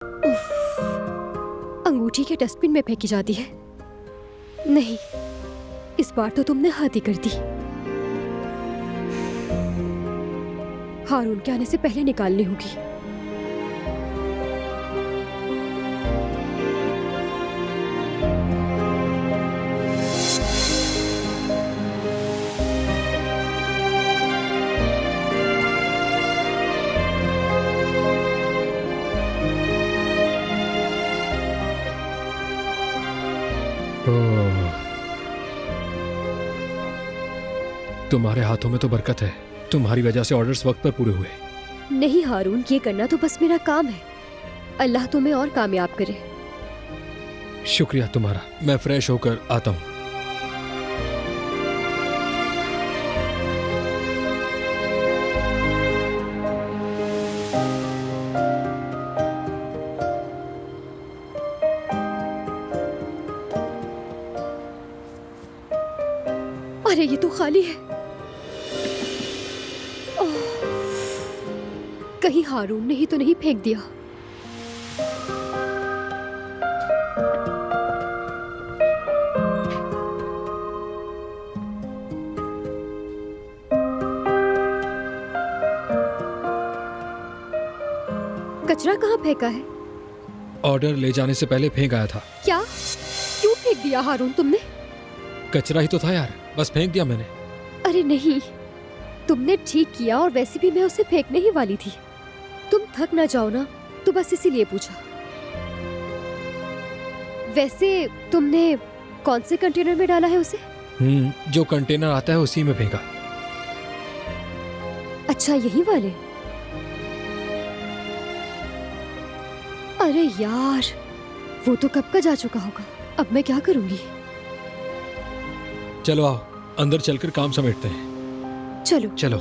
उफ, अंगूठी के डस्टबिन में फेंकी जाती है। नहीं, इस बार तो तुमने हद ही कर दी। हारून के आने से पहले निकालनी होगी। तुम्हारे हाथों में तो बरकत है। तुम्हारी वजह से ऑर्डर्स वक्त पर पूरे हुए। नहीं हारून, ये करना तो बस मेरा काम है। अल्लाह तुम्हें और कामयाब करे। शुक्रिया तुम्हारा। मैं फ्रेश होकर आता हूँ। अरे ये तो खाली है। ओह, कहीं हारून ने ही तो नहीं फेंक दिया। कचरा कहाँ फेंका है? ऑर्डर ले जाने से पहले फेंक आया था। क्या? क्यों फेंक दिया हारून तुमने? कचरा ही तो था यार, बस फेंक दिया मैंने। अरे नहीं, तुमने ठीक किया, और वैसे भी मैं उसे फेंकने ही वाली थी। तुम थक ना जाओ ना, तो बस इसीलिए पूछा। वैसे तुमने कौन से कंटेनर में डाला है उसे? जो कंटेनर आता है उसी में फेंका। अच्छा, यही वाले? अरे यार, वो तो कब का जा चुका होगा। अब मैं क्या करूंगी? चलो आओ, अंदर चलकर काम समेटते हैं। चलो। चलो।